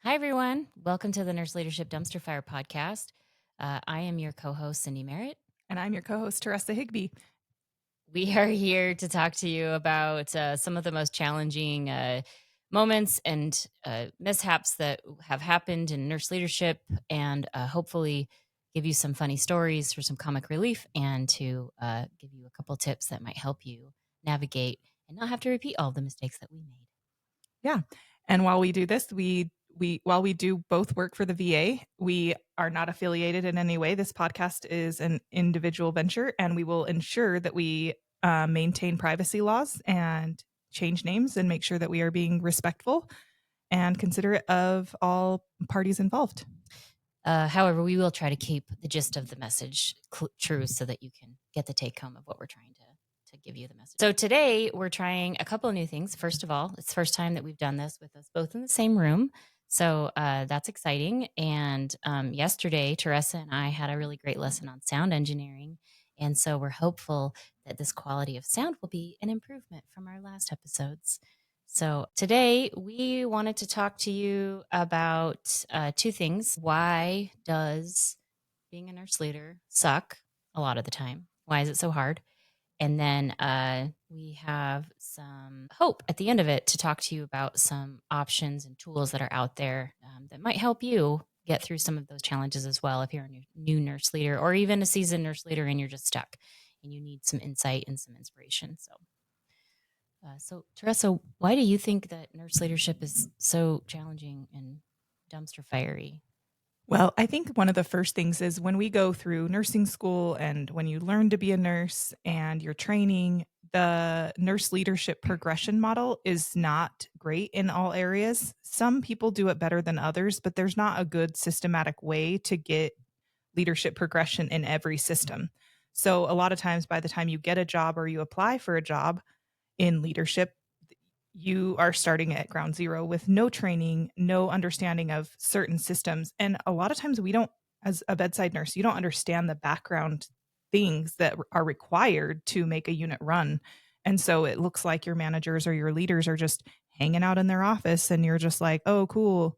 Hi, everyone. Welcome to the Nurse Leadership Dumpster Fire podcast. I am your co host, Cindy Merritt. And I'm your co-host, Teresa Higby. We are here to talk to you about some of the most challenging moments and mishaps that have happened in nurse leadership and hopefully give you some funny stories for some comic relief and to give you a couple tips that might help you navigate and not have to repeat all the mistakes that we made. Yeah. And while we do this, while we do both work for the VA, we are not affiliated in any way. This podcast is an individual venture, and we will ensure that we maintain privacy laws and change names and make sure that we are being respectful and considerate of all parties involved. However, we will try to keep the gist of the message true so that you can get the take home of what we're trying to give you the message. So today we're trying a couple of new things. First of all, it's the first time that we've done this with us both in the same room. So that's exciting. And yesterday, Teresa and I had a really great lesson on sound engineering. And so we're hopeful that this quality of sound will be an improvement from our last episodes. So today we wanted to talk to you about two things. Why does being a nurse leader suck a lot of the time? Why is it so hard? And then we have some hope at the end of it to talk to you about some options and tools that are out there that might help you get through some of those challenges as well if you're a new nurse leader or even a seasoned nurse leader and you're just stuck and you need some insight and some inspiration. So Teresa, why do you think that nurse leadership is so challenging and dumpster fiery? Well, I think one of the first things is when we go through nursing school and when you learn to be a nurse and you're training, the nurse leadership progression model is not great in all areas. Some people do it better than others, but there's not a good systematic way to get leadership progression in every system. So, a lot of times, by the time you get a job or you apply for a job in leadership, you are starting at ground zero with no training, no understanding of certain systems. And a lot of times we don't, as a bedside nurse, you don't understand the background things that are required to make a unit run. And so it looks like your managers or your leaders are just hanging out in their office and you're just like, oh, cool.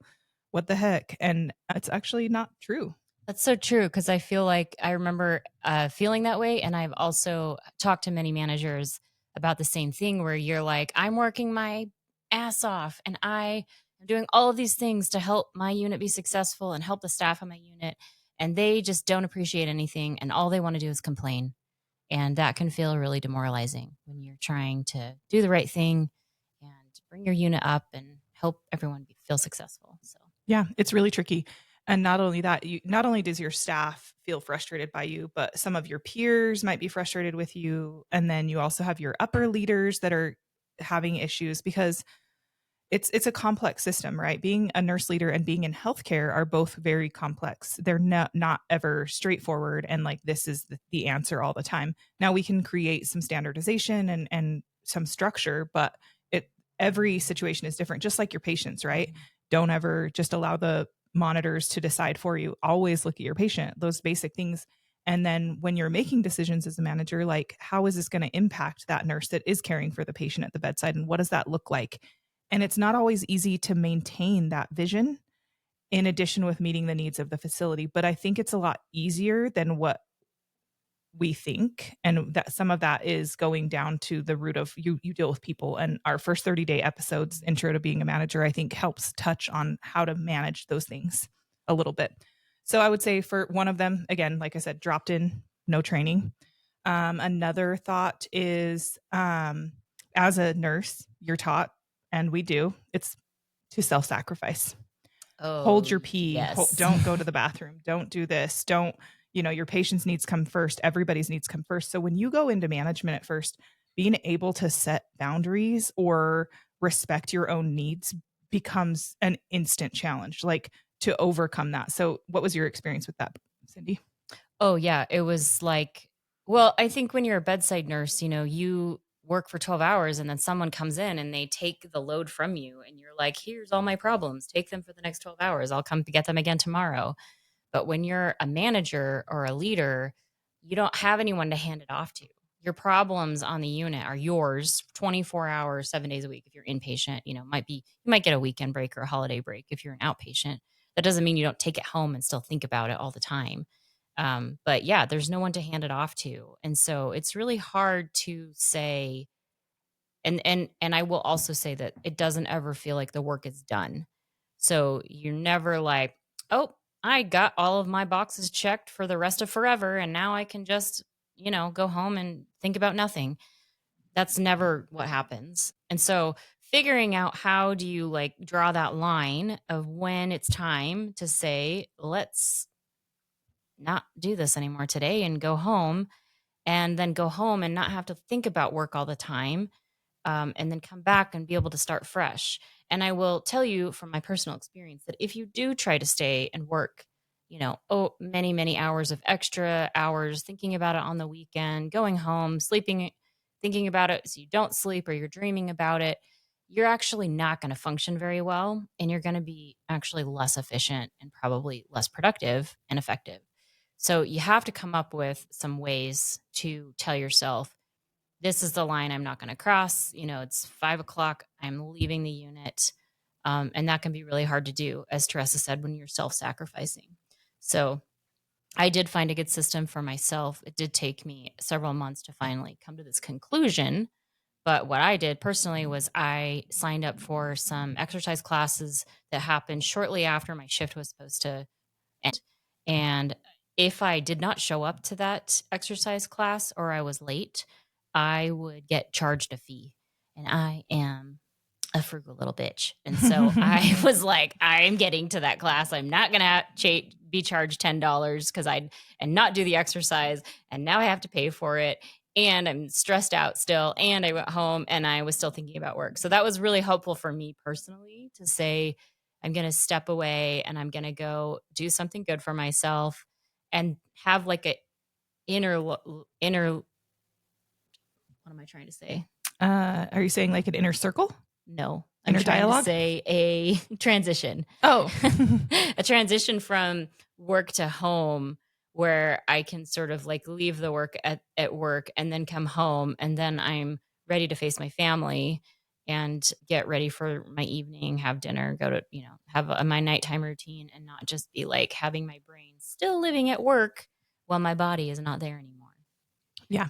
What the heck? And it's actually not true. That's so true because I feel like I remember feeling that way. And I've also talked to many managers about the same thing where you're like, I'm working my ass off and I am doing all of these things to help my unit be successful and help the staff on my unit. And they just don't appreciate anything. And all they want to do is complain. And that can feel really demoralizing when you're trying to do the right thing and bring your unit up and help everyone feel successful. So, Yeah, it's really tricky. And not only that, not only does your staff feel frustrated by you, but some of your peers might be frustrated with you. And then you also have your upper leaders that are having issues because it's a complex system, right? Being a nurse leader and being in healthcare are both very complex. They're not ever straightforward and like this is the answer all the time. Now we can create some standardization and some structure, but it every situation is different, just like your patients, right? Don't ever just allow the monitors to decide for you. Always look at your patient, those basic things. And then when you're making decisions as a manager, like how is this going to impact that nurse that is caring for the patient at the bedside? And what does that look like? And it's not always easy to maintain that vision in addition with meeting the needs of the facility. But I think it's a lot easier than what we think. And that some of that is going down to the root of you deal with people. And our first 30-day episodes, Intro to Being a Manager, I think helps touch on how to manage those things a little bit. So I would say for one of them, again, like I said, dropped in, no training. Another thought is as a nurse, you're taught, and we do, it's to self sacrifice. oh, Hold your pee, yes. don't go to the bathroom, don't do this, don't, your patient's needs come first, everybody's needs come first. So when you go into management at first, being able to set boundaries or respect your own needs becomes an instant challenge, like to overcome that. So what was your experience with that, Cindy? Oh, yeah. It was like, well, I think when you're a bedside nurse, you work for 12 hours and then someone comes in and they take the load from you and you're like, here's all my problems. Take them for the next 12 hours. I'll come to get them again tomorrow. But when you're a manager or a leader, you don't have anyone to hand it off to. your problems on the unit are yours 24 hours, 7 days a week. If you're inpatient, you might get a weekend break or a holiday break if you're an outpatient. That doesn't mean you don't take it home and still think about it all the time. But yeah, there's no one to hand it off to. And so it's really hard to say, and I will also say that it doesn't ever feel like the work is done. So you're never like, oh, I got all of my boxes checked for the rest of forever, and now I can just, go home and think about nothing. That's never what happens. And so figuring out how do you like draw that line of when it's time to say, let's not do this anymore today and go home, and then go home and not have to think about work all the time, and then come back and be able to start fresh. And I will tell you from my personal experience that if you do try to stay and work, many, many hours of extra hours, thinking about it on the weekend, going home, sleeping, thinking about it so you don't sleep or you're dreaming about it, you're actually not going to function very well. And you're going to be actually less efficient and probably less productive and effective. So you have to come up with some ways to tell yourself, this is the line I'm not going to cross. It's 5 o'clock. I'm leaving the unit. And that can be really hard to do, as Teresa said, when you're self sacrificing. So I did find a good system for myself. It did take me several months to finally come to this conclusion. But what I did personally was I signed up for some exercise classes that happened shortly after my shift was supposed to end. And if I did not show up to that exercise class or I was late, I would get charged a fee. And I am a frugal little bitch. And so I was like, I'm getting to that class. I'm not going to be charged $10 because and not do the exercise. And now I have to pay for it. And I'm stressed out still. And I went home and I was still thinking about work. So that was really helpful for me personally to say, I'm going to step away and I'm going to go do something good for myself and have like a inner, what am I trying to say? Are you saying like an inner circle? No, I'm Inner trying dialogue? to say a transition. Oh. A transition from work to home where I can sort of like leave the work at work and then come home and then I'm ready to face my family and get ready for my evening, have dinner, go to, have my nighttime routine and not just be like having my brain still living at work while my body is not there anymore. Yeah.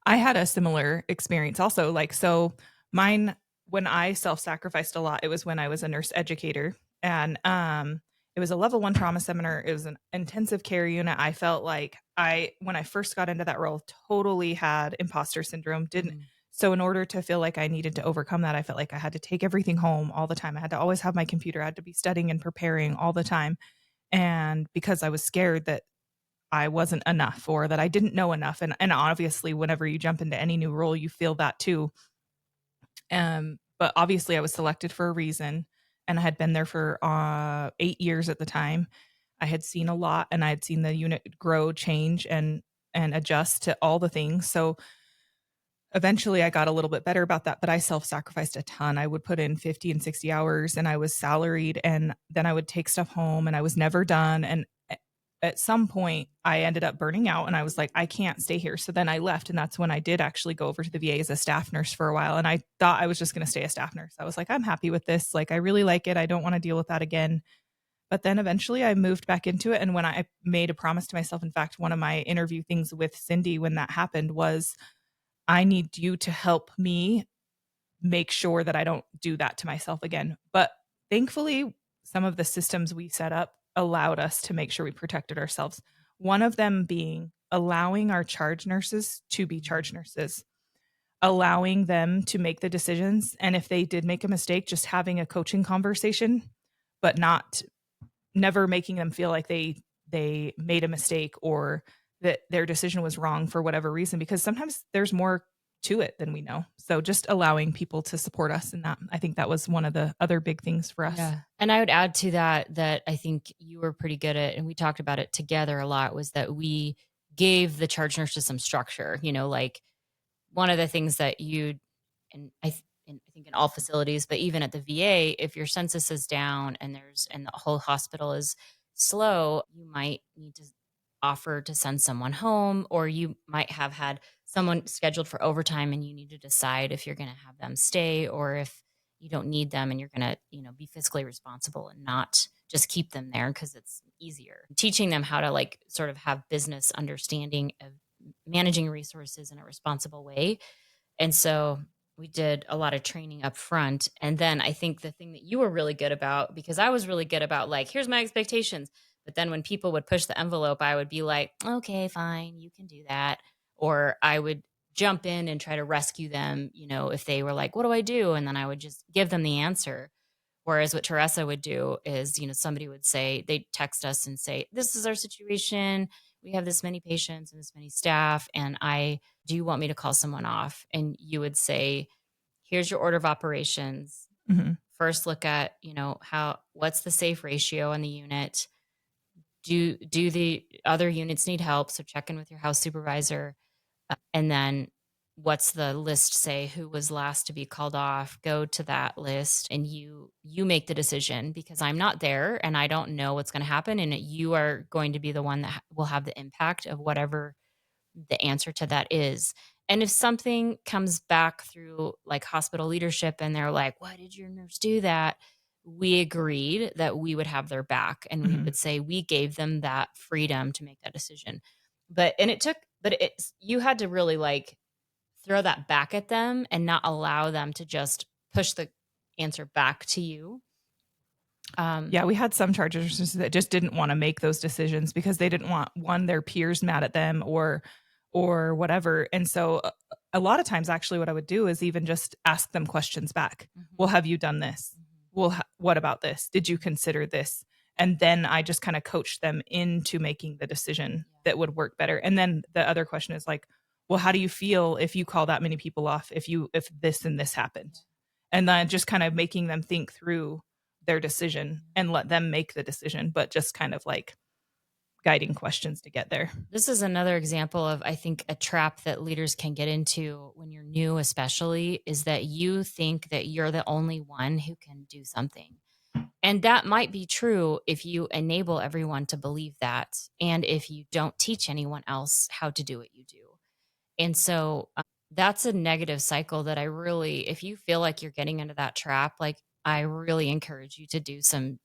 I had a similar experience also. Like, so mine, when I self-sacrificed a lot, it was when I was a nurse educator and, it was a level 1 trauma seminar. It was an intensive care unit. I felt like when I first got into that role, totally had imposter syndrome. Didn't, so in order to feel like I needed to overcome that, I felt like I had to take everything home all the time. I had to always have my computer. I had to be studying and preparing all the time. And because I was scared that I wasn't enough or that I didn't know enough. And obviously whenever you jump into any new role, you feel that too. But obviously I was selected for a reason and I had been there for 8 years at the time. I had seen a lot and I had seen the unit grow, change and adjust to all the things. So eventually I got a little bit better about that, but I self-sacrificed a ton. I would put in 50 and 60 hours and I was salaried and then I would take stuff home and I was never done. And at some point I ended up burning out and I was like, I can't stay here. So then I left. And that's when I did actually go over to the VA as a staff nurse for a while. And I thought I was just going to stay a staff nurse. I was like, I'm happy with this. Like, I really like it. I don't want to deal with that again. But then eventually I moved back into it. And when I made a promise to myself, in fact, one of my interview things with Cindy when that happened was, I need you to help me make sure that I don't do that to myself again. But thankfully, some of the systems we set up allowed us to make sure we protected ourselves. One of them being allowing our charge nurses to be charge nurses, allowing them to make the decisions. And if they did make a mistake, just having a coaching conversation, but never making them feel like they made a mistake or that their decision was wrong for whatever reason, because sometimes there's more to it than we know. So just allowing people to support us in that. I think that was one of the other big things for us. Yeah. And I would add to that I think you were pretty good at, and we talked about it together a lot, was that we gave the charge nurses some structure, like one of the things that and I think in all facilities, but even at the VA, if your census is down and the whole hospital is slow, you might need to offer to send someone home, or you might have had someone scheduled for overtime and you need to decide if you're going to have them stay or if you don't need them and you're going to, be fiscally responsible and not just keep them there because it's easier. Teaching them how to like sort of have business understanding of managing resources in a responsible way. And so we did a lot of training up front. And then I think the thing that you were really good about, because I was really good about like, here's my expectations. But then when people would push the envelope, I would be like, okay, fine, you can do that. Or I would jump in and try to rescue them, if they were like, what do I do? And then I would just give them the answer. Whereas what Teresa would do is, somebody would say, they'd text us and say, this is our situation. We have this many patients and this many staff. And do you want me to call someone off? And you would say, here's your order of operations. Mhm. First look at, what's the safe ratio in the unit? Do the other units need help? So check in with your house supervisor. And then what's the list say? Who was last to be called off? Go to that list and you make the decision because I'm not there and I don't know what's going to happen. And you are going to be the one that will have the impact of whatever the answer to that is. And if something comes back through like hospital leadership and they're like, why did your nurse do that? We agreed that we would have their back and we Mhm. would say we gave them that freedom to make that decision. But you had to really like throw that back at them and not allow them to just push the answer back to you. Yeah, we had some charge nurses that just didn't wanna make those decisions because they didn't want, one, their peers mad at them or whatever, and so, a lot of times, actually, what I would do is even just ask them questions back. Mhm, "Well, have you done this? mhm. Well, what about this? Did you consider this?" And then I just kinda coach them into making the decision Yeah, that would work better, and then the other question is like, "Well, how do you feel if you call that many people off, if this and this happened?" yeah. And then just kind of making them think through their decision Mhm. and let them make the decision, but just kind of like guiding questions to get there. This is another example of, I think, a trap that leaders can get into when you're new, especially, is that you think that you're the only one who can do something. And that might be true if you enable everyone to believe that, and if you don't teach anyone else how to do what you do. And so that's a negative cycle that I really, if you feel like you're getting into that trap, like I really encourage you to do some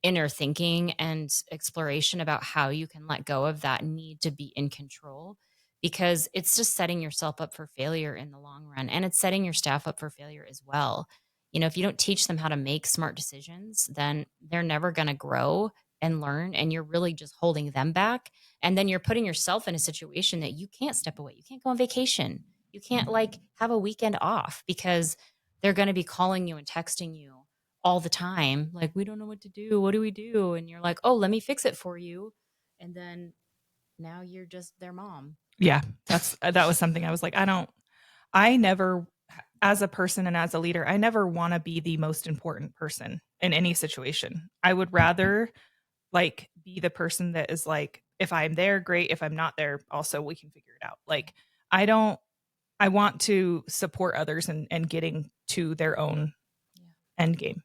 inner thinking and exploration about how you can let go of that need to be in control because it's just setting yourself up for failure in the long run and it's setting your staff up for failure as well. If you don't teach them how to make smart decisions, then they're never going to grow and learn and you're really just holding them back and then you're putting yourself in a situation that you can't step away. You can't go on vacation. You can't like have a weekend off because they're going to be calling you and texting you all the time, like, "We don't know what to do. What do we do?" And you're like, "Oh, let me fix it for you." And then now you're just their mom. Yeah, that was something I was like, I never, as a person and as a leader, I never want to be the most important person in any situation. I would rather like be the person that is like, if I'm there, great. If I'm not there, also we can figure it out. Like, I don't, I want to support others and getting to their own Yeah. end game.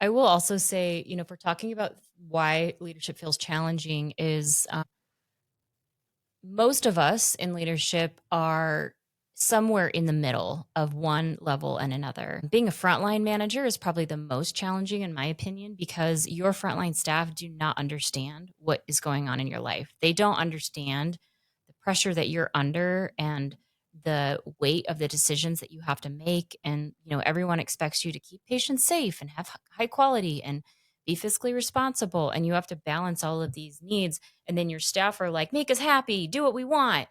I will also say, if we're talking about why leadership feels challenging is, most of us in leadership are somewhere in the middle of one level and another. Being a frontline manager is probably the most challenging, in my opinion, because your frontline staff do not understand what is going on in your life. They don't understand the pressure that you're under and the weight of the decisions that you have to make. And, everyone expects you to keep patients safe and have high quality and be fiscally responsible. And you have to balance all of these needs and then your staff are like, make us happy, do what we want.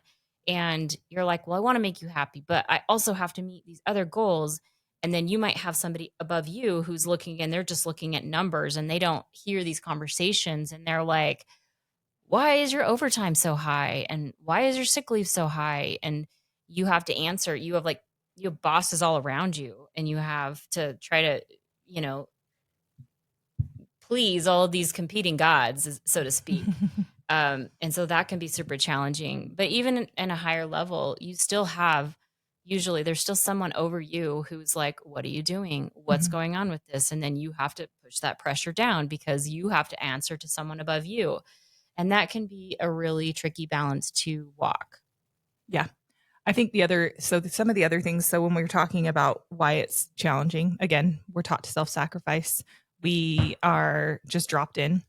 And you're like, well, I want to make you happy, but I also have to meet these other goals. And then you might have somebody above you who's looking and they're just looking at numbers and they don't hear these conversations. And they're like, why is your overtime so high? And why is your sick leave so high? And you have to answer. You have bosses all around you and you have to try to, you know, please all of these competing gods, so to speak. And so that can be super challenging. But even in a higher level, you still have usually there's still someone over you who's like, what are you doing? What's Mhm. going on with this? And then you have to push that pressure down because you have to answer to someone above you. And that can be a really tricky balance to walk. Yeah. I think some of the other things, so when we're talking about why it's challenging, again, we're taught to self-sacrifice. We are just dropped in.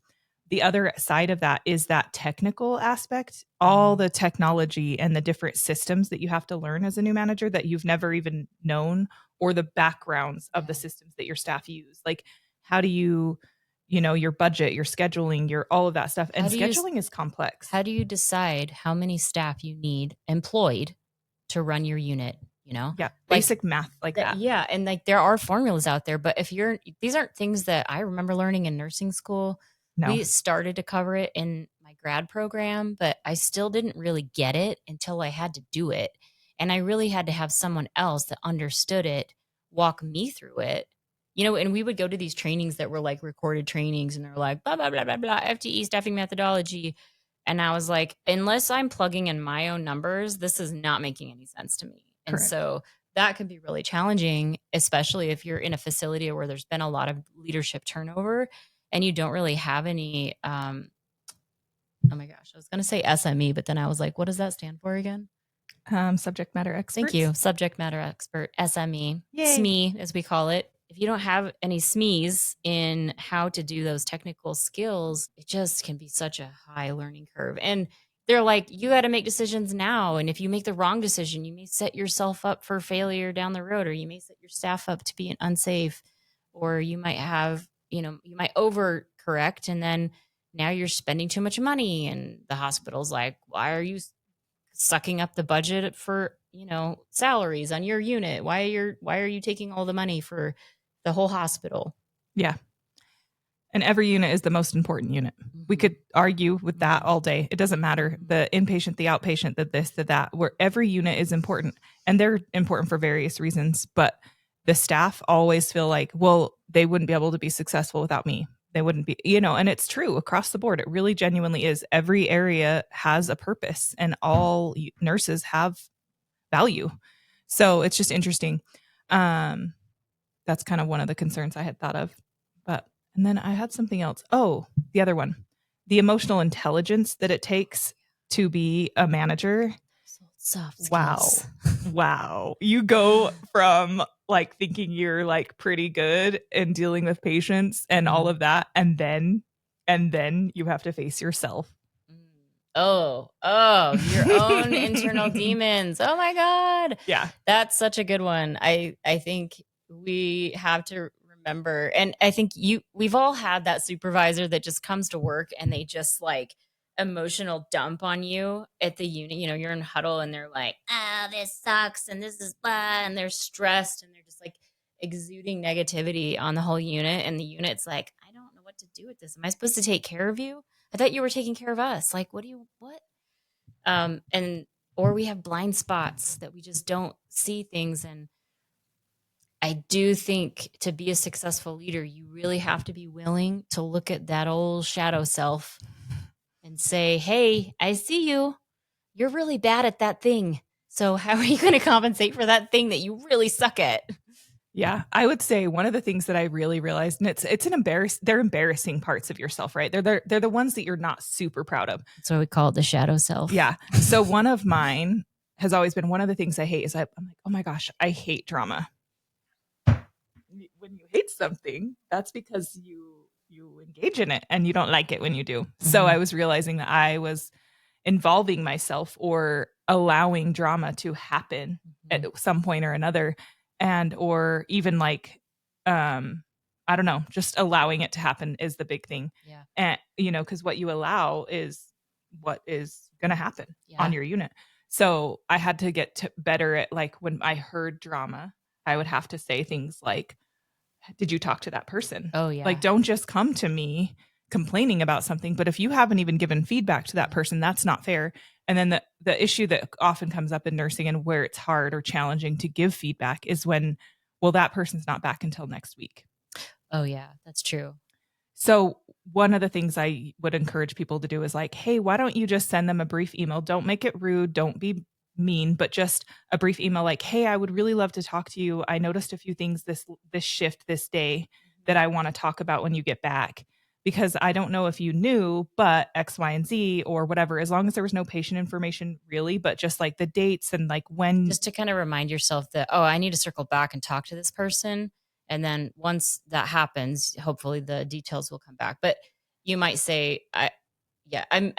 The other side of that is that technical aspect, all the technology and the different systems that you have to learn as a new manager that you've never even known, or the backgrounds of the systems that your staff use. Like, how do your budget, your scheduling, your all of that stuff. And scheduling is complex. How do you decide how many staff you need employed to run your unit? Yeah, basic math like that. Yeah, and like there are formulas out there, but these aren't things that I remember learning in nursing school. No. We started to cover it in my grad program, but I still didn't really get it until I had to do it. And I really had to have someone else that understood it walk me through it. And we would go to these trainings that were like recorded trainings, and they're like, blah, blah, blah, blah, blah, FTE staffing methodology. And I was like, unless I'm plugging in my own numbers, this is not making any sense to me. And Correct. So that can be really challenging, especially if you're in a facility where there's been a lot of leadership turnover and you don't really have any, oh my gosh, I was going to say SME, but then I was like, what does that stand for again? Subject matter experts. Thank you. Subject matter expert, SME, Yay. SME, as we call it. If you don't have any SMEs in how to do those technical skills, it just can be such a high learning curve. And they're like, you got to make decisions now. And if you make the wrong decision, you may set yourself up for failure down the road, or you may set your staff up to be unsafe, or you might have, you might overcorrect. And then now you're spending too much money. And the hospital's like, why are you sucking up the budget for, salaries on your unit? Why are you taking all the money for the whole hospital? Yeah. And every unit is the most important unit. We could argue with that all day. It doesn't matter. The inpatient, the outpatient, the this, the that, where every unit is important. And they're important for various reasons. But the staff always feel like, well, they wouldn't be able to be successful without me. They wouldn't be, and it's true across the board. It really genuinely is. Every area has a purpose, and all nurses have value. So it's just interesting. That's kind of one of the concerns I had thought of. And then I had something else. Oh, the other one, the emotional intelligence that it takes to be a manager. Soft skills. Wow. You go from like thinking you're like pretty good in dealing with patients and all of that. And then you have to face yourself. Oh, your own internal demons. Oh my God. Yeah. That's such a good one. I think we have to remember, and I think we've all had that supervisor that just comes to work and they just like emotional dump on you at the unit. You're in huddle and they're like, this sucks and this is blah, and they're stressed and they're just like exuding negativity on the whole unit, and the unit's like, I don't know what to do with this. Am I supposed to take care of you? I thought you were taking care of us. Like, what? Or we have blind spots that we just don't see things. And I do think to be a successful leader, you really have to be willing to look at that old shadow self and say, hey, I see you. You're really bad at that thing. So how are you going to compensate for that thing that you really suck at? Yeah, I would say one of the things that I really realized, and they're embarrassing parts of yourself, right? They're the ones that you're not super proud of. That's what we call it, the shadow self. Yeah. So one of mine has always been, one of the things I hate is I'm like, oh my gosh, I hate drama. When you hate something, that's because you engage in it and you don't like it when you do. Mm-hmm. So I was realizing that I was involving myself or allowing drama to happen at some point or another. And, or even like, I don't know, just allowing it to happen is the big thing. Yeah. And, because what you allow is what is going to happen on your unit. So I had to get better at, like, when I heard drama, I would have to say things like, did you talk to that person? Oh, yeah. Like, don't just come to me complaining about something, but if you haven't even given feedback to that person, that's not fair. And then the issue that often comes up in nursing and where it's hard or challenging to give feedback is when, well, that person's not back until next week. Oh, yeah, that's true. So one of the things I would encourage people to do is like, hey, why don't you just send them a brief email? Don't make it rude. Don't be mean, but just a brief email like, hey, I would really love to talk to you. I noticed a few things this shift, this day that I want to talk about when you get back. because I don't know if you knew, but X, Y, and Z or whatever, as long as there was no patient information really, but just like the dates and like when. Just to kind of remind yourself that, oh, I need to circle back and talk to this person. And then once that happens, hopefully the details will come back. But you might say, I'm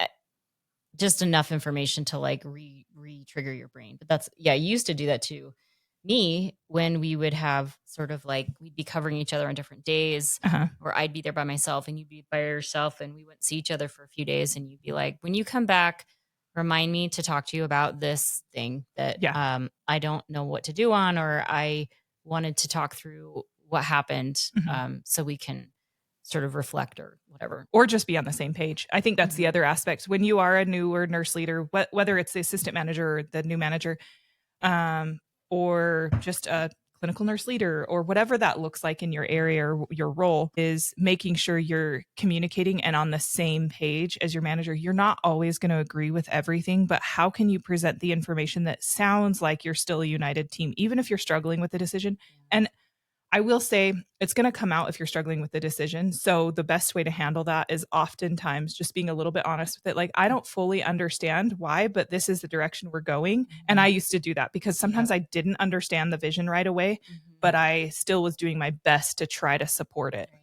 just enough information to like re-trigger your brain. But that's, yeah, you used to do that to me when we would have sort of like, we'd be covering each other on different days, Uh-huh. or I'd be there by myself and you'd be by yourself, and we wouldn't see each other for a few days. And you'd be like, when you come back, remind me to talk to you about this thing that Yeah. I don't know what to do on, or I wanted to talk through what happened, so we can sort of reflect or whatever. Or just be on the same page. I think that's the other aspect. When you are a newer nurse leader, whether it's the assistant manager or the new manager, or just a clinical nurse leader or whatever that looks like in your area or your role, is making sure you're communicating and on the same page as your manager. You're not always going to agree with everything, but how can you present the information that sounds like you're still a united team, even if you're struggling with the decision? And I will say it's going to come out if you're struggling with the decision. So the best way to handle that is oftentimes just being a little bit honest with it. Like, I don't fully understand why, but this is the direction we're going. And I used to do that because sometimes I didn't understand the vision right away, but I still was doing my best to try to support it. Right.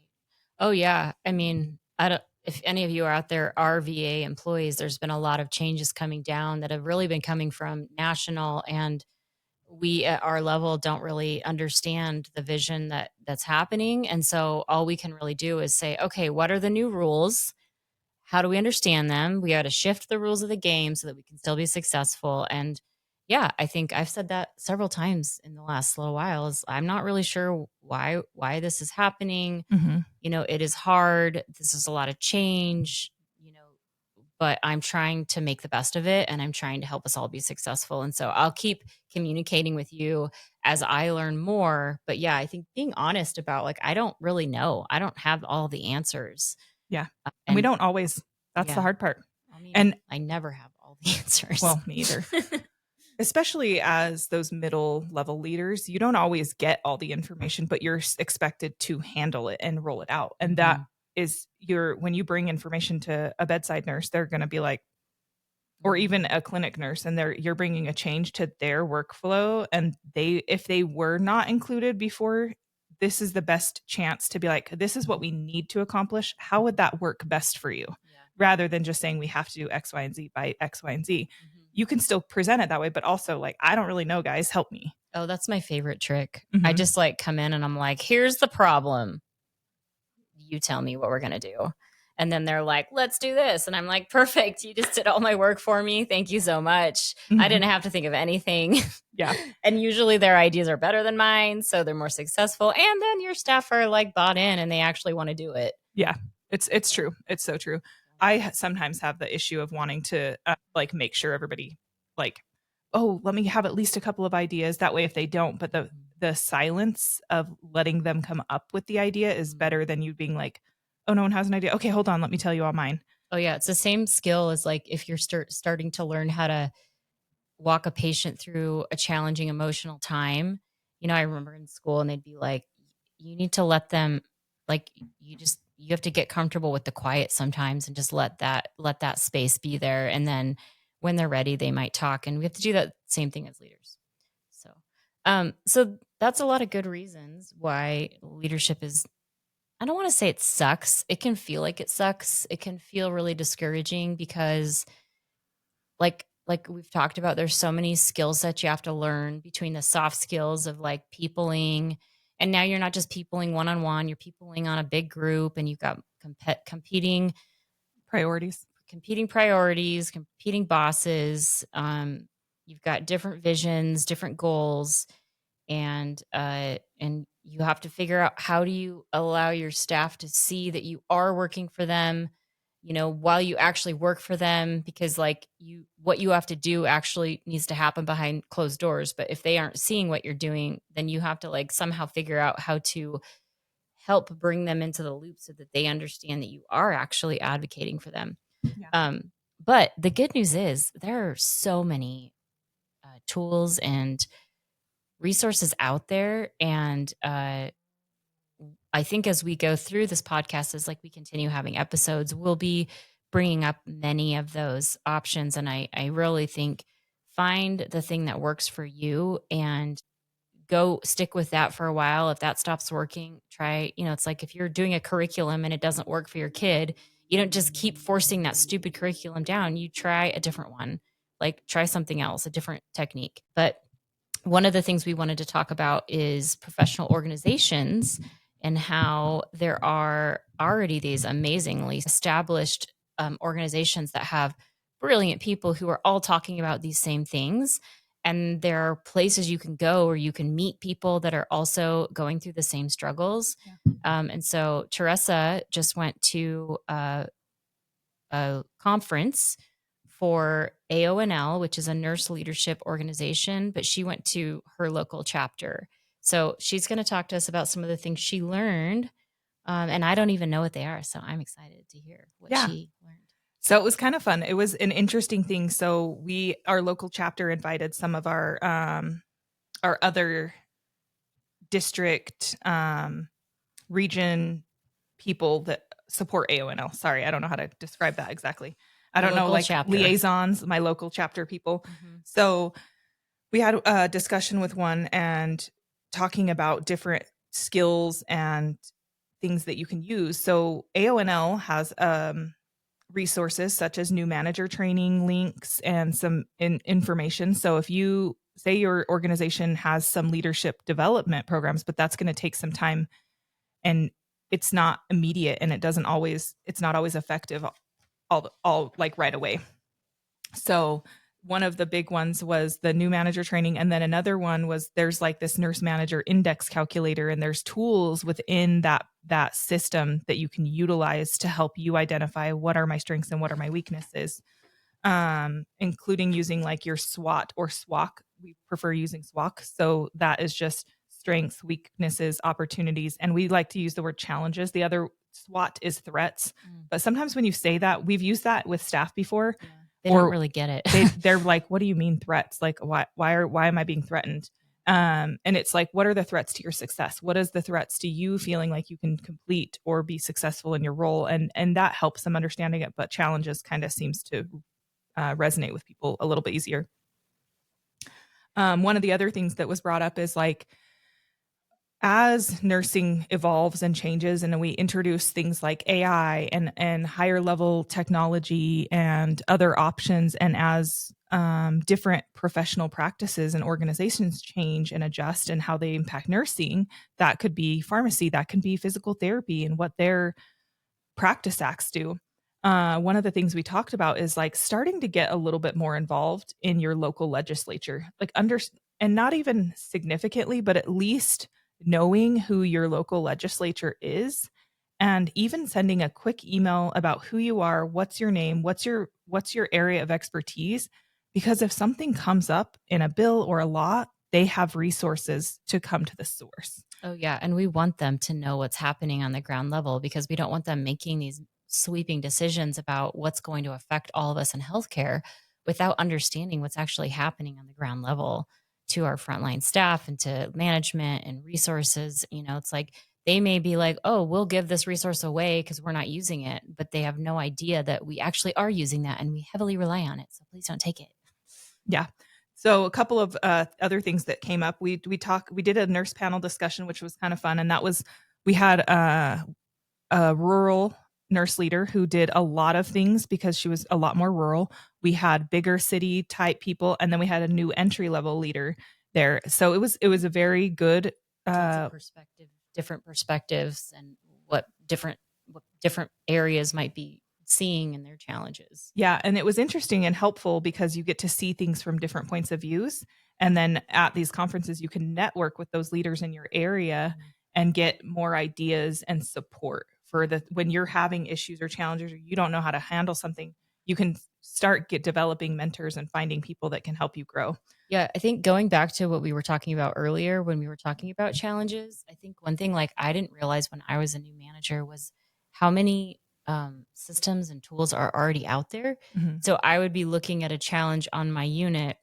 Oh yeah. I mean, I don't, if any of you are out there are VA employees, there's been a lot of changes coming down that have really been coming from national, and we at our level don't really understand the vision that's happening. And so all we can really do is say, okay, what are the new rules? How do we understand them? We got to shift the rules of the game so that we can still be successful. And yeah, I think I've said that several times in the last little while, is I'm not really sure why this is happening. You know, it is hard. This is a lot of change, you know, but I'm trying to make the best of it, and I'm trying to help us all be successful. And so I'll keep communicating with you as I learn more. But yeah, I think being honest about, like, I don't really know. I don't have all the answers. Yeah. And we And don't always. That's the yeah, hard part. I mean, And I never have all the answers. well, me either. Especially as those middle level leaders, you don't always get all the information, but you're expected to handle it and roll it out. And that is when you bring information to a bedside nurse, they're going to be like, or even a clinic nurse, and you're bringing a change to their workflow. And if they were not included before, this is the best chance to be like, this is what we need to accomplish. How would that work best for you? Rather than just saying we have to do X, Y, and Z by X, Y, and Z. You can still present it that way, but also like, I don't really know, guys, help me. Oh, that's my favorite trick. I just like come in and I'm like, here's the problem. You tell me what we're going to do. And then they're like, let's do this. And I'm like, perfect. You just did all my work for me. Thank you so much. I didn't have to think of anything. Yeah. And usually their ideas are better than mine, so they're more successful. And then your staff are like bought in and they actually want to do it. Yeah, it's true. It's so true. I sometimes have the issue of wanting to like make sure everybody like, oh, let me have at least a couple of ideas. That way, if they don't, but the silence of letting them come up with the idea is better than you being like, oh, no one has an idea. Okay, hold on, let me tell you all mine. Oh yeah, it's the same skill as like if you're starting to learn how to walk a patient through a challenging emotional time. You know, I remember in school and they'd be like, you need to let them, like, you have to get comfortable with the quiet sometimes and just let that space be there. And then when they're ready, they might talk. And we have to do that same thing as leaders. So that's a lot of good reasons why leadership is, I don't want to say it sucks. It can feel like it sucks. It can feel really discouraging because like we've talked about, there's so many skill sets you have to learn, between the soft skills of like peopling. And now you're not just peopling one-on-one, you're peopling on a big group, and you've got competing priorities, competing bosses. You've got different visions, different goals, and you have to figure out, how do you allow your staff to see that you are working for them, you know, while you actually work for them, because like what you have to do actually needs to happen behind closed doors. But if they aren't seeing what you're doing, then you have to like somehow figure out how to help bring them into the loop so that they understand that you are actually advocating for them. Yeah. But the good news is there are so many tools and resources out there. And I I think as we go through this podcast, as like we continue having episodes, we'll be bringing up many of those options. And I really think find the thing that works for you and go stick with that for a while. If that stops working, try, it's like if you're doing a curriculum and it doesn't work for your kid, you don't just keep forcing that stupid curriculum down. You try a different one, like try something else, a different technique. But one of the things we wanted to talk about is professional organizations and how there are already these amazingly established organizations that have brilliant people who are all talking about these same things. And there are places you can go where you can meet people that are also going through the same struggles. Yeah. And so Teresa just went to a conference for AONL, which is a nurse leadership organization, but she went to her local chapter. So she's going to talk to us about some of the things she learned. And I don't even know what they are. So I'm excited to hear what she learned. So it was kind of fun. It was an interesting thing. So our local chapter invited some of our other district, region people that support AONL. Sorry, I don't know how to describe that exactly. I don't know, like chapter liaisons, my local chapter people. Mm-hmm. So we had a discussion with one and talking about different skills and things that you can use. So AONL has resources such as new manager training links and some information. So if you say your organization has some leadership development programs, but that's going to take some time and it's not immediate and it's not always effective all like right away. So one of the big ones was the new manager training. And then another one was there's like this nurse manager index calculator, and there's tools within that system that you can utilize to help you identify what are my strengths and what are my weaknesses, including using like your SWOT or SWOC. We prefer using SWOC. So that is just strengths, weaknesses, opportunities. And we like to use the word challenges. The other SWOT is threats. But sometimes when you say that, we've used that with staff before. Yeah. They don't really get it. They're like, what do you mean threats? Like, why am I being threatened? And it's like, what are the threats to your success? What is the threats to you feeling like you can complete or be successful in your role? And that helps them understanding it. But challenges kind of seems to resonate with people a little bit easier. One of the other things that was brought up is like, as nursing evolves and changes and we introduce things like AI and higher level technology and other options, and as different professional practices and organizations change and adjust and how they impact nursing, that could be pharmacy, that can be physical therapy and what their practice acts do. One of the things we talked about is like starting to get a little bit more involved in your local legislature, like and not even significantly, but at least knowing who your local legislature is, and even sending a quick email about who you are, what's your name, what's your area of expertise, because if something comes up in a bill or a law, they have resources to come to the source. Oh yeah, and we want them to know what's happening on the ground level, because we don't want them making these sweeping decisions about what's going to affect all of us in healthcare without understanding what's actually happening on the ground level to our frontline staff and to management and resources. It's like they may be like, oh, we'll give this resource away because we're not using it, but they have no idea that we actually are using that and we heavily rely on it. So please don't take it. Yeah. So a couple of other things that came up, we did a nurse panel discussion, which was kind of fun. And that was, we had a rural nurse leader who did a lot of things because she was a lot more rural. We had bigger city type people, and then we had a new entry level leader there. So it was a very good different perspectives, and what different areas might be seeing in their challenges. Yeah, and it was interesting and helpful because you get to see things from different points of views, and then at these conferences you can network with those leaders in your area and get more ideas and support for when you're having issues or challenges, or you don't know how to handle something, you can start developing mentors and finding people that can help you grow. Yeah, I think going back to what we were talking about earlier when we were talking about challenges, I think one thing like I didn't realize when I was a new manager was how many systems and tools are already out there. Mm-hmm. So I would be looking at a challenge on my unit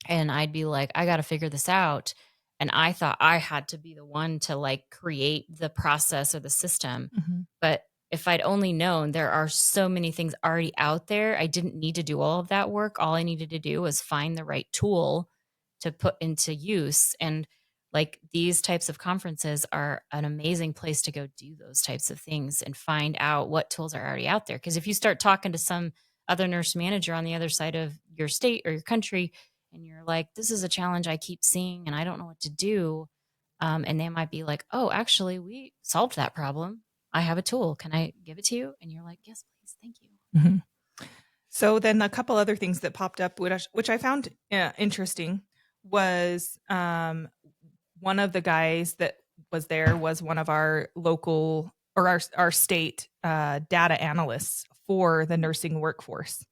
and I'd be like, I got to figure this out. And I thought I had to be the one to like create the process or the system. Mhm. But if I'd only known there are so many things already out there, I didn't need to do all of that work. All I needed to do was find the right tool to put into use. And like these types of conferences are an amazing place to go do those types of things and find out what tools are already out there. Because if you start talking to some other nurse manager on the other side of your state or your country, and you're like, this is a challenge I keep seeing and I don't know what to do. And they might be like, oh, actually, we solved that problem. I have a tool. Can I give it to you? And you're like, yes, please. Thank you. Mhm. So then a couple other things that popped up, which I found interesting, was one of the guys that was there was one of our local or our state data analysts for the nursing workforce.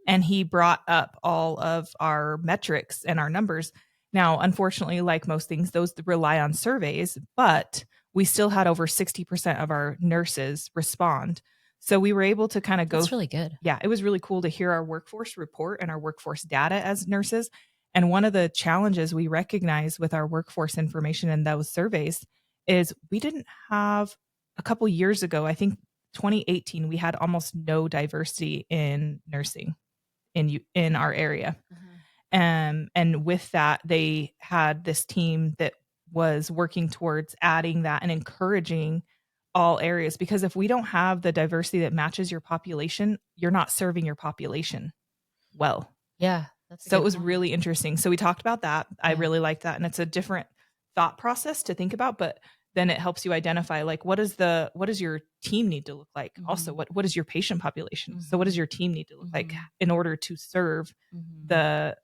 And he brought up all of our metrics and our numbers. Now, unfortunately, like most things, those rely on surveys, but we still had over 60% of our nurses respond. So we were able to kind of go. That's really good. Yeah, it was really cool to hear our workforce report and our workforce data as nurses. And one of the challenges we recognize with our workforce information in those surveys is we didn't have a couple years ago, I think 2018, we had almost no diversity in nursing in our area. And with that, they had this team that was working towards adding that and encouraging all areas, because if we don't have the diversity that matches your population, you're not serving your population well. Yeah, that's a So it good was point. really interesting. So we talked about that. I Yeah. really liked that. And it's a different thought process to think about, but then it helps you identify like what does your team need to look like? Also, Mhm. what is your patient population? So what does Mhm. your team need to look like Mhm. in order to serve Mhm. the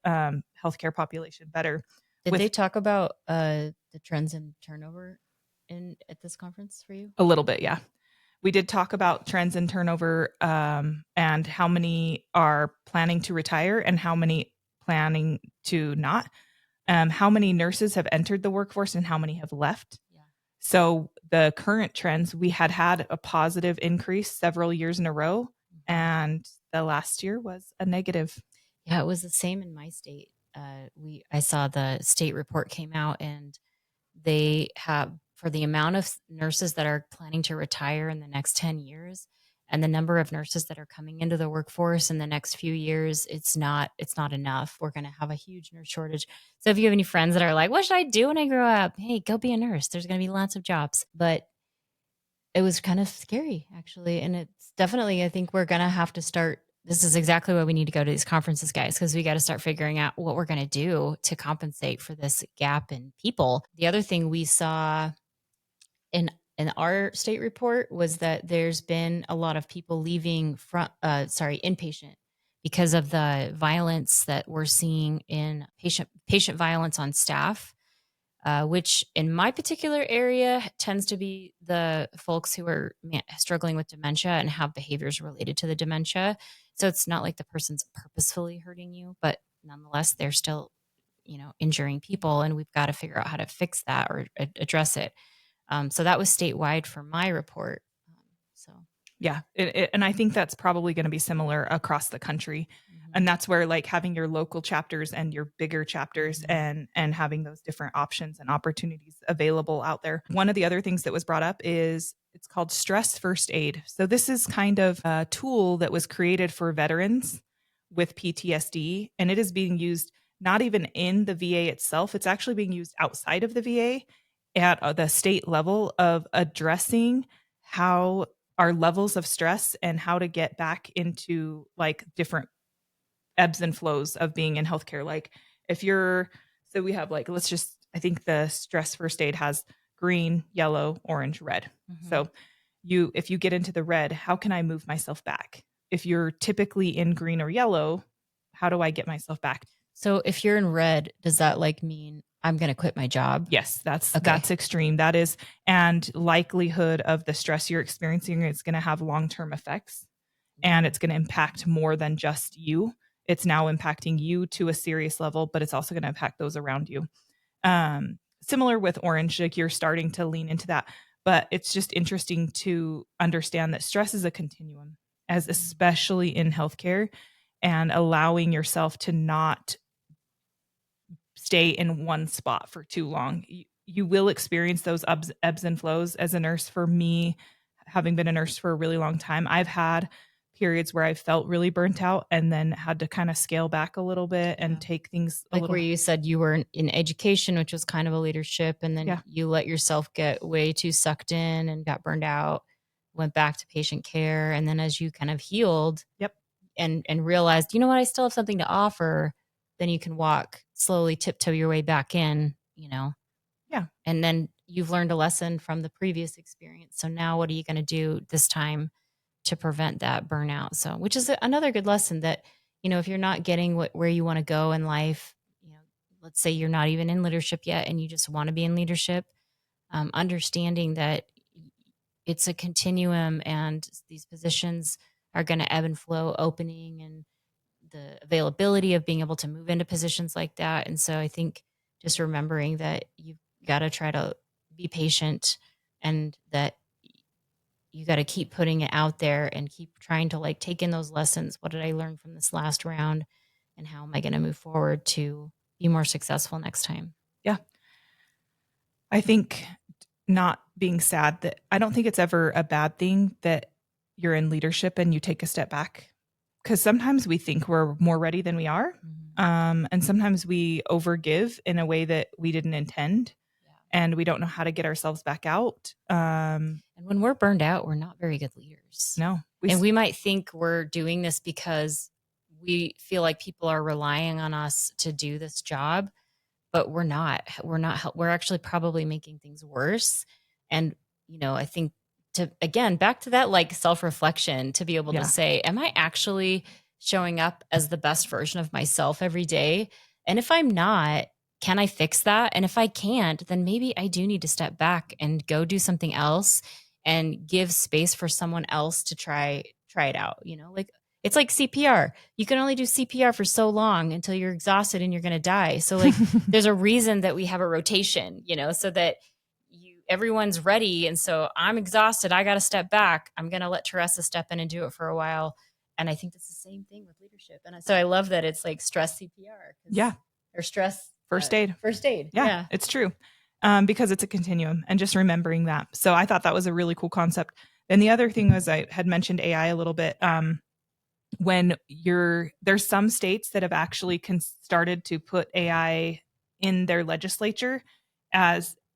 healthcare population better? Did With they talk about the trends in turnover in at this conference for you? a little bit, yeah. We did talk about trends in turnover, and how many are planning to retire and how many planning to not. How many nurses have entered the workforce and how many have left. Yeah. So the current trends, we had a positive increase several years in a row, Mhm. and the last year was a negative. Yeah, it was the same in my state. I saw the state report came out, and they have for the amount of nurses that are planning to retire in the next 10 years and the number of nurses that are coming into the workforce in the next few years, it's not enough. We're going to have a huge nurse shortage. So if you have any friends that are like, what should I do when I grow up? Hey, go be a nurse. There's going to be lots of jobs. But it was kind of scary, actually. And it's definitely, I think we're going to have to start. This is exactly why we need to go to these conferences, guys, because we got to start figuring out what we're going to do to compensate for this gap in people. The other thing we saw in our state report was that there's been a lot of people leaving inpatient because of the violence that we're seeing in patient violence on staff, which in my particular area tends to be the folks who are struggling with dementia and have behaviors related to the dementia. So it's not like the person's purposefully hurting you, but nonetheless, they're still, injuring people, and we've got to figure out how to fix that or address it. So that was statewide for my report. So Yeah, and I think that's probably going to be similar across the country. mhm, And that's where like having your local chapters and your bigger chapters mhm, and having those different options and opportunities available out there. One of the other things that was brought up is it's called stress first aid. So this is kind of a tool that was created for veterans with PTSD, and it is being used not even in the VA itself. It's actually being used outside of the VA at the state level of addressing how our levels of stress and how to get back into like different ebbs and flows of being in healthcare. Like if you're, so we have like, I think the stress first aid has green, yellow, orange, red. mhm. So if you get into the red, how can I move myself back? If you're typically in green or yellow, how do I get myself back? So if you're in red, does that like mean I'm going to quit my job? Yes, Okay. that's extreme. That is, and likelihood of the stress you're experiencing is going to have long-term effects, and it's going to impact more than just you. It's now impacting you to a serious level, but it's also going to impact those around you. Similar with orange, like you're starting to lean into that, but it's just interesting to understand that stress is a continuum, as Mhm. especially in healthcare, and allowing yourself to not stay in one spot for too long. You will experience those ebbs and flows as a nurse. For me, having been a nurse for a really long time, I've had periods where I felt really burnt out and then had to kind of scale back a little bit and take things a Like little. where you said you were in education, which was kind of a leadership, and then Yeah. you let yourself get way too sucked in and got burned out, went back to patient care. And then as you kind of healed Yep. and realized, you know what, I still have something to offer, then you can walk slowly, tiptoe your way back in, Yeah. and then you've learned a lesson from the previous experience. So now what are you going to do this time to prevent that burnout? So, which is another good lesson that, if you're not getting where you want to go in life, let's say you're not even in leadership yet and you just want to be in leadership, understanding that it's a continuum and these positions are going to ebb and flow, opening and the availability of being able to move into positions like that. And so I think just remembering that you've got to try to be patient and that you got to keep putting it out there and keep trying to like take in those lessons. What did I learn from this last round? And how am I going to move forward to be more successful next time? Yeah. I think not being sad that I don't think it's ever a bad thing that you're in leadership and you take a step back, because sometimes we think we're more ready than we are. And sometimes we overgive in a way that we didn't intend. And we don't know how to get ourselves back out. And when we're burned out, we're not very good leaders. No. We might think we're doing this because we feel like people are relying on us to do this job, but we're not. We're actually probably making things worse. And, I think again, back to that like self-reflection, to be able to say, am I actually showing up as the best version of myself every day? And if I'm not, can I fix that? And if I can't, then maybe I do need to step back and go do something else and give space for someone else to try it out. Like it's like CPR. You can only do CPR for so long until you're exhausted and you're going to die. So like there's a reason that we have a rotation, so that everyone's ready. And so I'm exhausted. I got to step back. I'm going to let Taresa step in and do it for a while. And I think that's the same thing with leadership. And so I love that it's like stress CPR. Yeah. Or stress. First aid. First aid. Yeah. It's true. Because it's a continuum, and just remembering that. So I thought that was a really cool concept. And the other thing was, I had mentioned AI a little bit. When there's some states that have actually started to put AI in their legislature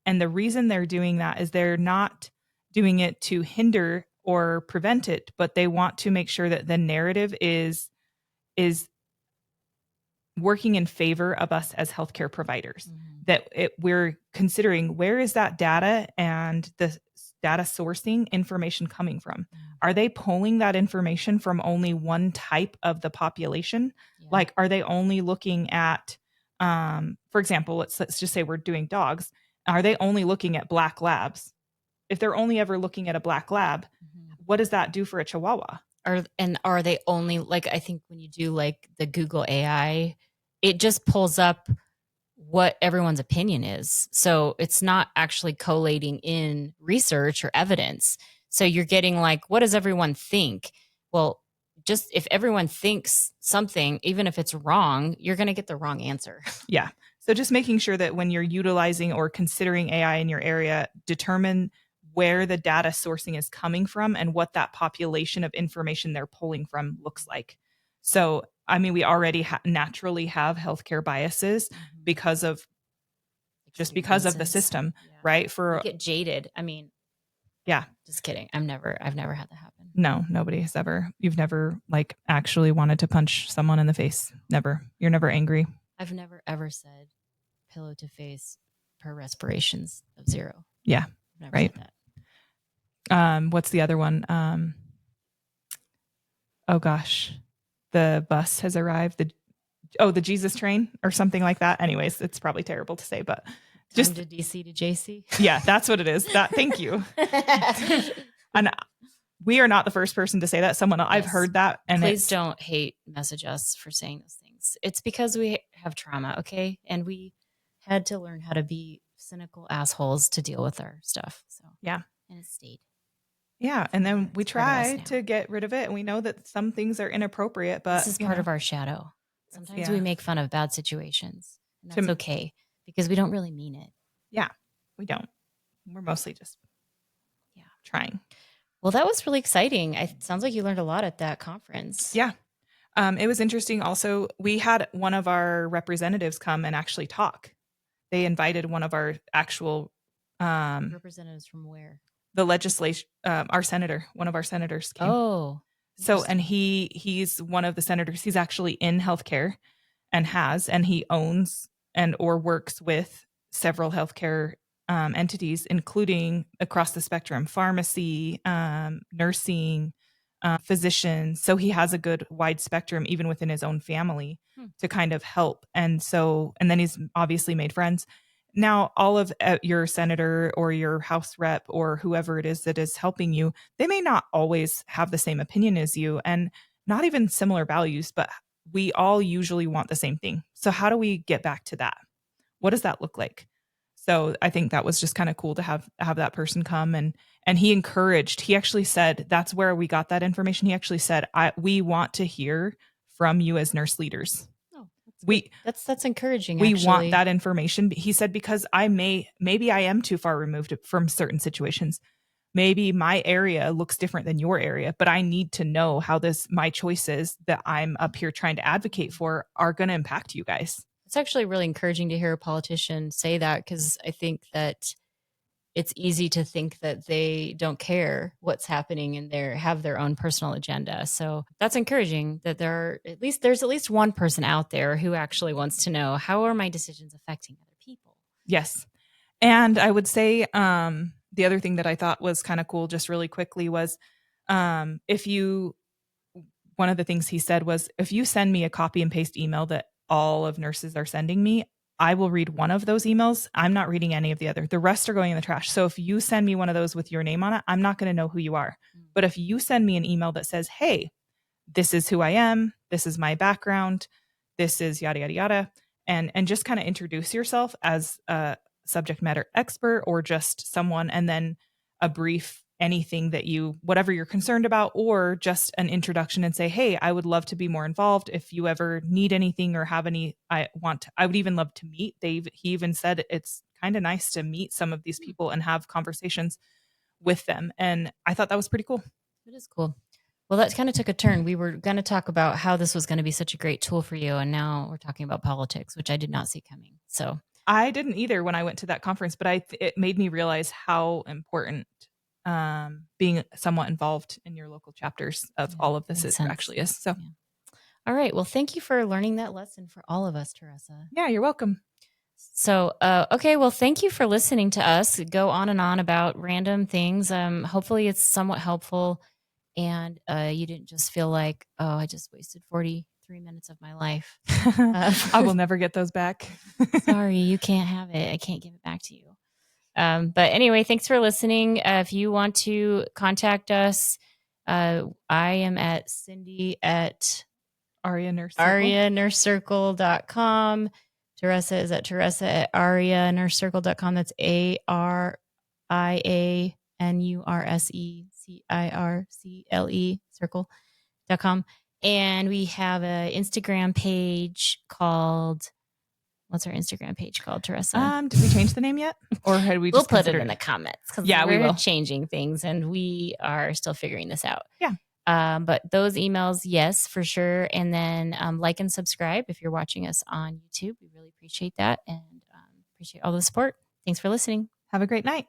and the reason they're doing that is they're not doing it to hinder or prevent it, but they want to make sure that the narrative is working in favor of us as healthcare providers. That we're considering, where is that data and the data sourcing information coming from? Are they pulling that information from only one type of the population? Like, are they only looking at, for example, let's just say we're doing dogs. Are they only looking at black labs? If they're only ever looking at a black lab, what does that do for a Chihuahua? Are they only, like, I think when you do like the Google AI, it just pulls up what everyone's opinion is. So it's not actually collating in research or evidence. So you're getting like, what does everyone think? Well, just if everyone thinks something, even if it's wrong, you're going to get the wrong answer. Yeah. So just making sure that when you're utilizing or considering AI in your area, determine where the data sourcing is coming from and what that population of information they're pulling from looks like. So, I mean, we already naturally have healthcare biases because of the system, right? You get jaded. I mean, yeah. Just kidding. I've never had that happen. No, nobody has ever. You've never like actually wanted to punch someone in the face. Never. You're never angry. I've never ever said pillow to face per respirations of 0. Yeah. I've never right. said that. What's the other one? Oh gosh, the bus has arrived. The Jesus train or something like that. Anyways, it's probably terrible to say, but just to DC to JC. Yeah, that's what it is. Thank you. And we are not the first person to say that. Someone else, I've heard that. And please don't hate message us for saying those things. It's because we have trauma, okay? And we had to learn how to be cynical assholes to deal with our stuff. So yeah, and it stayed. Yeah, and then we try to get rid of it, and we know that some things are inappropriate, but this is part of our shadow. Sometimes we make fun of bad situations, And that's okay because we don't really mean it. Yeah, we don't. We're mostly just trying. Well, that was really exciting. It sounds like you learned a lot at that conference. Yeah. It was interesting. Also, we had one of our representatives come and actually talk. They invited one of our actual representatives from where? The legislation, one of our senators came. Oh, so, and he's one of the senators. He's actually in healthcare and he owns and or works with several healthcare entities, including across the spectrum, pharmacy, nursing, physicians. So he has a good wide spectrum, even within his own family, to kind of help. And then he's obviously made friends. Now, all of your senator or your House rep or whoever it is that is helping you, they may not always have the same opinion as you and not even similar values, but we all usually want the same thing. So how do we get back to that? What does that look like? So I think that was just kind of cool to have that person come and he actually said, that's where we got that information. He actually said, we want to hear from you as nurse leaders. Oh, that's encouraging. We want that information. He said, because maybe I am too far removed from certain situations. Maybe my area looks different than your area, but I need to know how my choices that I'm up here trying to advocate for are going to impact you guys. It's actually really encouraging to hear a politician say that, because I think that it's easy to think that they don't care what's happening and have their own personal agenda. So that's encouraging that there's at least one person out there who actually wants to know, how are my decisions affecting other people? Yes. And I would say the other thing that I thought was kind of cool, just really quickly, was one of the things he said was, if you send me a copy and paste email that all of nurses are sending me, I will read one of those emails. I'm not reading any of the other. The rest are going in the trash. So if you send me one of those with your name on it, I'm not going to know who you are. But if you send me an email that says, hey, this is who I am, this is my background, this is yada, yada, yada, and just kind of introduce yourself as a subject matter expert or just someone, and then a brief anything that whatever you're concerned about, or just an introduction and say, hey, I would love to be more involved. If you ever need anything or have any, I would even love to meet. He even said it's kind of nice to meet some of these people and have conversations with them. And I thought that was pretty cool. It is cool. Well, that kind of took a turn. We were going to talk about how this was going to be such a great tool for you, and now we're talking about politics, which I did not see coming. So I didn't either when I went to that conference, but it made me realize how important being somewhat involved in your local chapters of all of this actually is. So, all right. Well, thank you for learning that lesson for all of us, Taresa. Yeah, you're welcome. So, okay. Well, thank you for listening to us go on and on about random things. Hopefully it's somewhat helpful, and you didn't just feel like, oh, I just wasted 43 minutes of my life. I will never get those back. Sorry, you can't have it. I can't give it back to you. But anyway, thanks for listening. If you want to contact us, I am at Cindy at AriaNurseCircle.com. Taresa is at Taresa at AriaNurseCircle.com. That's AriaNurseCircle circle.com. And we have an Instagram page called, what's our Instagram page called, Taresa? Did we change the name yet? Or had we just put it in the comments, because we will. changing things and we are still figuring this out. Yeah. But those emails, yes, for sure. And then like and subscribe if you're watching us on YouTube. We really appreciate that, and appreciate all the support. Thanks for listening. Have a great night.